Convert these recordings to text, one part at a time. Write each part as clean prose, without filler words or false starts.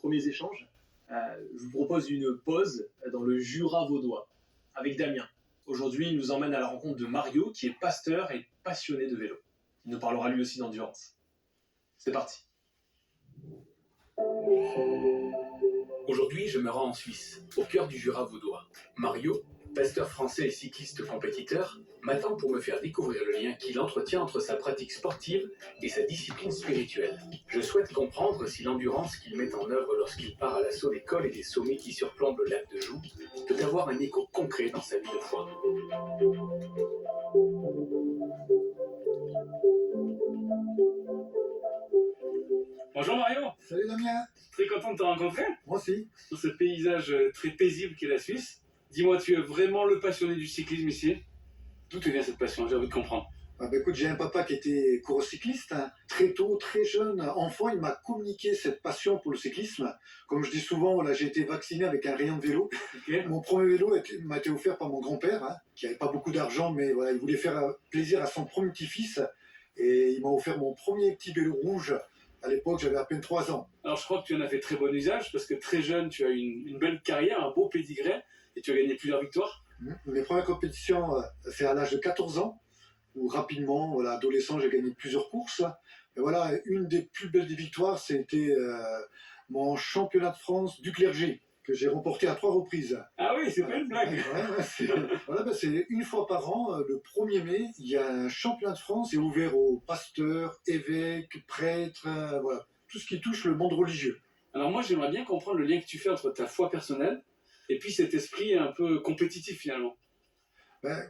premiers échanges, je vous propose une pause dans le Jura vaudois avec Damien. Aujourd'hui, il nous emmène à la rencontre de Mario, qui est pasteur et passionné de vélo. Il nous parlera lui aussi d'endurance. C'est parti. Aujourd'hui, je me rends en Suisse, au cœur du Jura vaudois. Mario, pasteur français et cycliste compétiteur, m'attend pour me faire découvrir le lien qu'il entretient entre sa pratique sportive et sa discipline spirituelle. Je souhaite comprendre si l'endurance qu'il met en œuvre lorsqu'il part à l'assaut des cols et des sommets qui surplombent le lac de Joux peut avoir un écho concret dans sa vie de foi. Bonjour Mario. Salut Damien. Très content de te rencontrer. Moi aussi. Sur ce paysage très paisible qu'est la Suisse. Dis-moi, tu es vraiment le passionné du cyclisme ici? D'où te vient cette passion? J'ai envie de comprendre. Écoute, j'ai un papa qui était coureur-cycliste. Très tôt, très jeune, enfant, il m'a communiqué cette passion pour le cyclisme. Comme je dis souvent, voilà, j'ai été vacciné avec un rayon de vélo. Okay. Mon premier vélo m'a été offert par mon grand-père, qui n'avait pas beaucoup d'argent, mais voilà, il voulait faire plaisir à son premier petit-fils. Et il m'a offert mon premier petit vélo rouge. À l'époque, j'avais à peine 3 ans. Alors, je crois que tu en as fait très bon usage, parce que très jeune, tu as eu une belle carrière, un beau pédigré, et tu as gagné plusieurs victoires. Mes premières compétitions, c'est à l'âge de 14 ans, où rapidement, voilà, adolescent, j'ai gagné plusieurs courses. Et voilà, une des plus belles des victoires, c'était mon championnat de France du clergé, que j'ai remporté à 3 reprises. Ah oui, c'est pas une blague. C'est une fois par an, le 1er mai, il y a un championnat de France, c'est ouvert aux pasteurs, évêques, prêtres, voilà, tout ce qui touche le monde religieux. Alors moi, j'aimerais bien comprendre le lien que tu fais entre ta foi personnelle et puis cet esprit un peu compétitif finalement.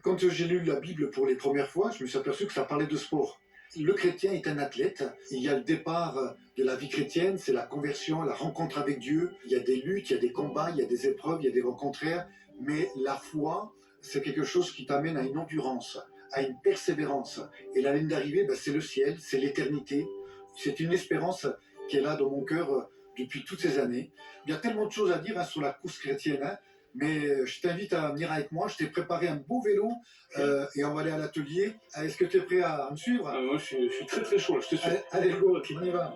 Quand j'ai lu la Bible pour les premières fois, je me suis aperçu que ça parlait de sport. Le chrétien est un athlète. Il y a le départ de la vie chrétienne, c'est la conversion, la rencontre avec Dieu. Il y a des luttes, il y a des combats, il y a des épreuves, il y a des rencontres. Mais la foi, c'est quelque chose qui t'amène à une endurance, à une persévérance. Et la ligne d'arrivée, c'est le ciel, c'est l'éternité. C'est une espérance qui est là dans mon cœur depuis toutes ces années. Il y a tellement de choses à dire sur la course chrétienne, mais je t'invite à venir avec moi. Je t'ai préparé un beau vélo et on va aller à l'atelier. Est-ce que tu es prêt à me suivre? Moi, je suis très très chaud, je te suis. Allez, go, on y va.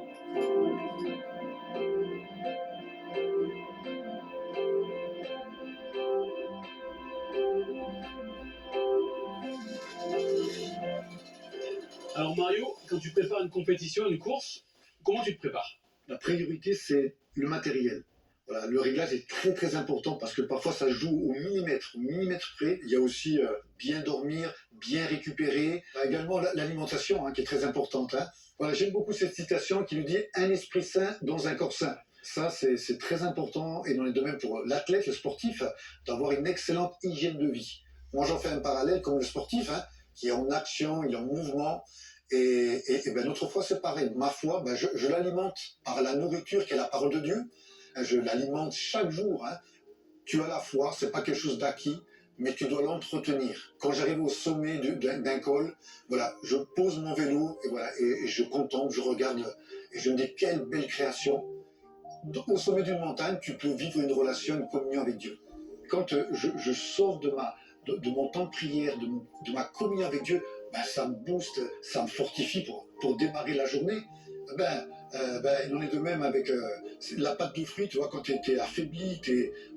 Alors Mario, quand tu prépares une compétition, une course, comment tu te prépares? La priorité, c'est le matériel. Voilà, le réglage est très très important parce que parfois ça joue au millimètre près. Il y a aussi bien dormir, bien récupérer. Également l'alimentation qui est très importante. Voilà, j'aime beaucoup cette citation qui nous dit « un esprit sain dans un corps sain ». Ça, c'est très important et dans les domaines pour l'athlète, le sportif, d'avoir une excellente hygiène de vie. Moi, j'en fais un parallèle comme le sportif qui est en action, il est en mouvement. Et notre foi, c'est pareil. Ma foi, je l'alimente par la nourriture qui est la parole de Dieu. Je l'alimente chaque jour. Tu as la foi, c'est pas quelque chose d'acquis, mais tu dois l'entretenir. Quand j'arrive au sommet d'un col, voilà, je pose mon vélo et voilà, et je contemple, je regarde et je me dis quelle belle création. Au sommet d'une montagne, tu peux vivre une relation, une communion avec Dieu. Quand je sors de mon temps de prière, de ma communion avec Dieu, ça me booste, ça me fortifie pour démarrer la journée. Il en est de même avec la pâte de fruits, tu vois, quand tu es affaibli,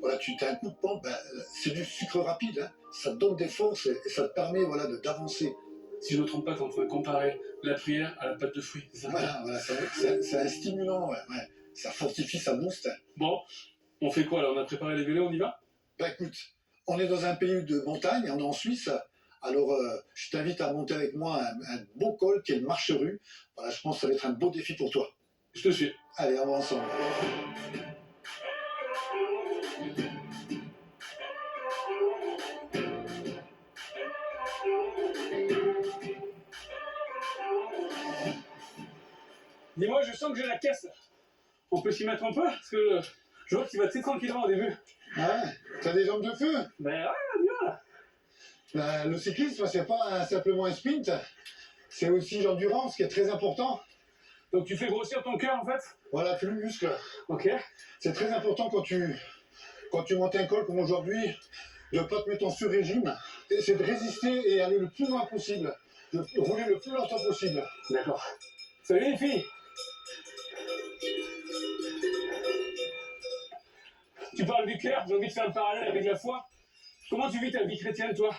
voilà, tu as un coup de pompe, c'est du sucre rapide, ça te donne des forces et ça te permet voilà, d'avancer. Si je ne me trompe pas, tu es en train de comparer la prière à la pâte de fruits, c'est ça? Voilà, c'est un stimulant, ouais. Ça fortifie, ça booste. Bon, on fait quoi alors? On a préparé les vélos, on y va? Écoute, on est dans un pays de montagne, on est en Suisse. Alors, je t'invite à monter avec moi un beau col qui est le Marcherue. Voilà, je pense que ça va être un beau défi pour toi. Je te suis. Allez, on va ensemble. Dis-moi, je sens que j'ai la caisse. On peut s'y mettre un peu? Parce que je vois que tu vas très tranquillement au début. Ah ouais, t'as des jambes de feu? Ouais, bien là. Le cyclisme, c'est pas simplement un sprint, c'est aussi l'endurance qui est très important. Donc tu fais grossir ton cœur en fait? Voilà, plus le muscle. Ok. C'est très important quand tu montes un col comme aujourd'hui, de ne pas te mettre en sur-régime. C'est de résister et aller le plus loin possible, de rouler le plus longtemps possible. D'accord. Salut les filles. tu parles du cœur, j'ai envie de faire le parallèle avec la foi. Comment tu vis ta vie chrétienne, toi,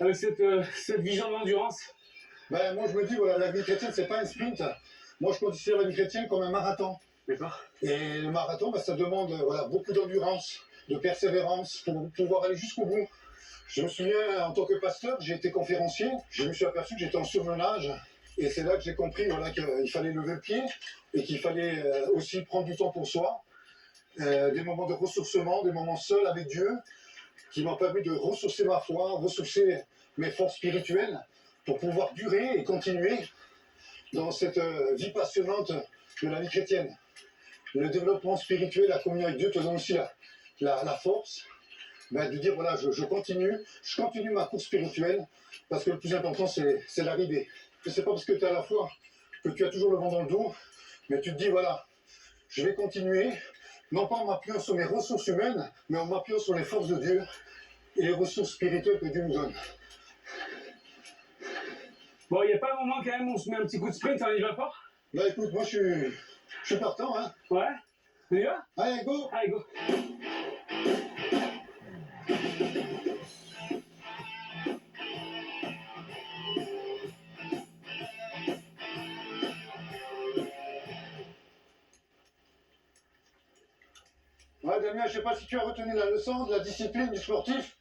avec cette vision de l'endurance? Ben, moi, je me dis, voilà, la vie chrétienne, c'est pas un sprint. Moi, je considère la vie chrétienne comme un marathon. D'accord. Et le marathon, ben, ça demande voilà, beaucoup d'endurance, de persévérance pour pouvoir aller jusqu'au bout. Je me souviens, en tant que pasteur, j'ai été conférencier. Je me suis aperçu que j'étais en surmenage. Et c'est là que j'ai compris voilà, qu'il fallait lever le pied et qu'il fallait aussi prendre du temps pour soi. Des moments de ressourcement, des moments seuls avec Dieu, qui m'ont permis de ressourcer ma foi, ressourcer mes forces spirituelles pour pouvoir durer et continuer dans cette vie passionnante de la vie chrétienne. Le développement spirituel, la communion avec Dieu te donne aussi la force de dire voilà, je continue ma course spirituelle parce que le plus important c'est l'arrivée. Et c'est pas parce que tu es à la foi que tu as toujours le vent dans le dos, mais tu te dis voilà, je vais continuer, non pas en m'appuyant sur mes ressources humaines, mais en m'appuyant sur les forces de Dieu et les ressources spirituelles que Dieu nous donne. Bon, il n'y a pas un moment quand même où on se met un petit coup de sprint, on y va pas? Bah écoute, moi je suis partant, hein. Ouais. On y va? Allez, go! Allez, go. Ouais, Damien, je sais pas si tu as retenu la leçon de la discipline du sportif.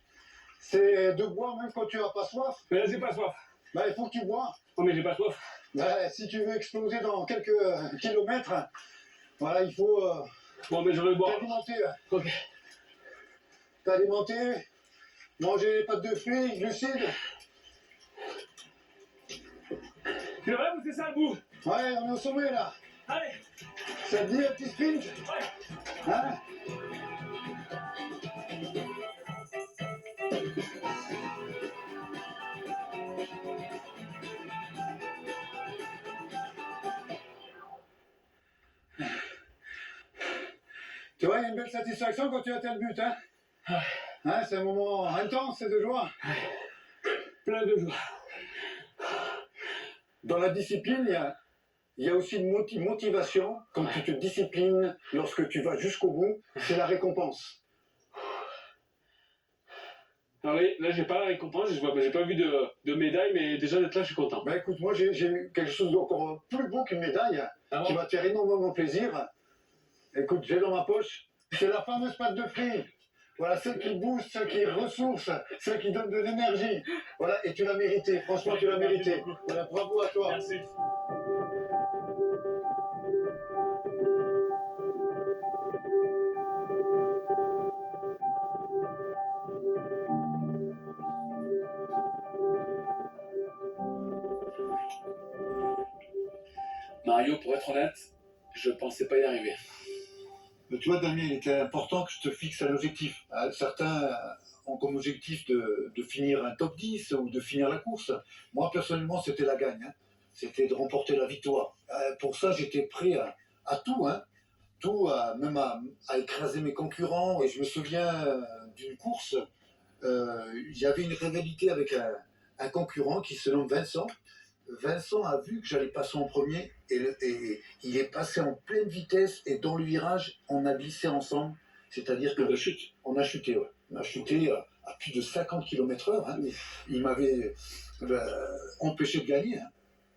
C'est de boire même quand tu n'as pas soif. Mais là, j'ai pas soif. Bah, il faut que tu bois. Non, mais j'ai pas soif. Bah, si tu veux exploser dans quelques kilomètres, voilà, il faut Bon, mais je vais boire. t'alimenter. Ok. T'alimenter, manger des pâtes de fruits, glucides. Tu es vrai ou c'est ça le bout? Ouais, on est au sommet là. Allez. Ça te dit un petit sprint? Ouais. Hein? Tu vois, il y a une belle satisfaction quand tu atteins le but, hein? Hein, c'est un moment intense, c'est de joie. Plein de joie. Dans la discipline, il y a aussi une motivation. Quand tu te disciplines, lorsque tu vas jusqu'au bout, c'est la récompense. Alors là, j'ai pas la récompense, j'ai pas vu de médaille, mais déjà d'être là, je suis content. Ben écoute, moi j'ai eu quelque chose d'encore plus beau qu'une médaille, Ah qui bon? va te faire énormément plaisir. Écoute, j'ai dans ma poche, c'est la fameuse pâte de fruits. Voilà, celle qui booste, celle qui ressource, celle qui donne de l'énergie. Voilà, et tu l'as mérité, franchement tu l'as mérité. Voilà, bravo à toi. Merci. Mario, pour être honnête, je pensais pas y arriver. Mais tu vois, Damien, il était important que je te fixe un objectif. Certains ont comme objectif de finir un top 10 ou de finir la course. Moi, personnellement, c'était la gagne. Hein. C'était de remporter la victoire. Pour ça, j'étais prêt à tout. Hein. Tout, même à écraser mes concurrents. Et je me souviens d'une course, il y avait une rivalité avec un concurrent qui se nomme Vincent. Vincent a vu que j'allais passer en premier et il est passé en pleine vitesse et dans le virage, on a glissé ensemble. C'est-à-dire que on a chuté, ouais. On a chuté à plus de 50 km/h. Hein. Il m'avait empêché de gagner. Hein.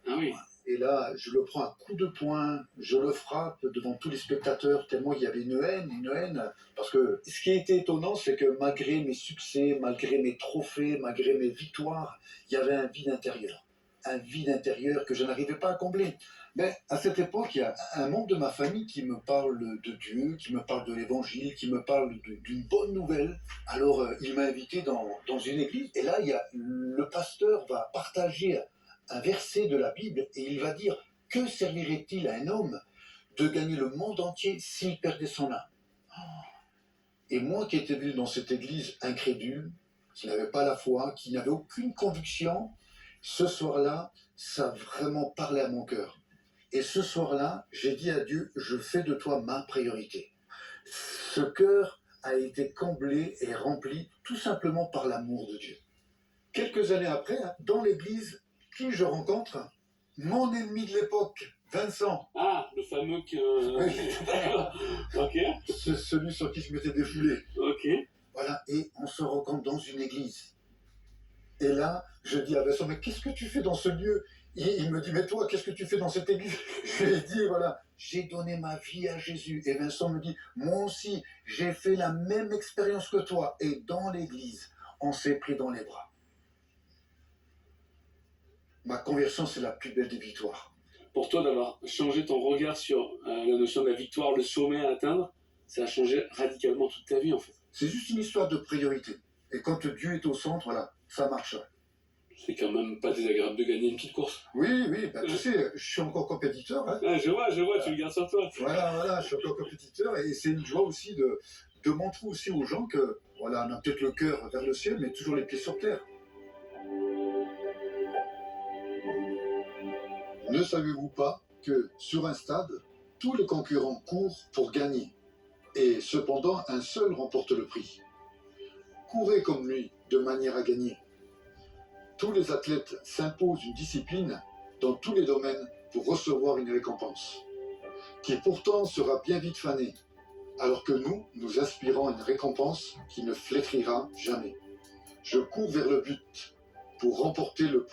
Ah oui. Et là, je le prends à coup de poing, je le frappe devant tous les spectateurs, tellement il y avait une haine. Parce que ce qui était étonnant, c'est que malgré mes succès, malgré mes trophées, malgré mes victoires, il y avait un vide intérieur. Un vide intérieur que je n'arrivais pas à combler. Mais à cette époque, il y a un membre de ma famille qui me parle de Dieu, qui me parle de l'évangile, qui me parle d'une bonne nouvelle. Alors, il m'a invité dans une église. Et là, le pasteur va partager un verset de la Bible et il va dire « Que servirait-il à un homme de gagner le monde entier s'il perdait son âme ?» Et moi qui étais venu dans cette église incrédule, qui n'avait pas la foi, qui n'avait aucune conviction, ce soir-là, ça a vraiment parlé à mon cœur. Et ce soir-là, j'ai dit à Dieu, je fais de toi ma priorité. Ce cœur a été comblé et rempli tout simplement par l'amour de Dieu. Quelques années après, dans l'église, qui je rencontre? Mon ennemi de l'époque, Vincent. Ah, le fameux que... Oui. Ok. celui sur qui je m'étais défoulé. Ok. Voilà, et on se rencontre dans une église. Et là, je dis à Vincent, mais qu'est-ce que tu fais dans ce lieu? Il me dit, mais toi, qu'est-ce que tu fais dans cette église? Je lui ai dit, voilà, j'ai donné ma vie à Jésus. Et Vincent me dit, moi aussi, j'ai fait la même expérience que toi. Et dans l'église, on s'est pris dans les bras. Ma conversion, c'est la plus belle des victoires. Pour toi, d'avoir changé ton regard sur la notion de la victoire, le sommet à atteindre, ça a changé radicalement toute ta vie, en fait. C'est juste une histoire de priorité. Et quand Dieu est au centre, voilà, ça marche. C'est quand même pas désagréable de gagner une petite course. Oui, bah, tu sais, je suis encore compétiteur. Hein. Ah, je vois, tu le gardes sur toi. Voilà, je suis encore compétiteur. Et c'est une joie aussi de montrer aussi aux gens que, voilà, on a peut-être le cœur vers le ciel, mais toujours les pieds sur terre. Ne savez-vous pas que sur un stade, tous les concurrents courent pour gagner, et cependant un seul remporte le prix. Courez comme lui, de manière à gagner. Tous les athlètes s'imposent une discipline dans tous les domaines pour recevoir une récompense, qui pourtant sera bien vite fanée, alors que nous aspirons à une récompense qui ne flétrira jamais. Je cours vers le but pour remporter le prix.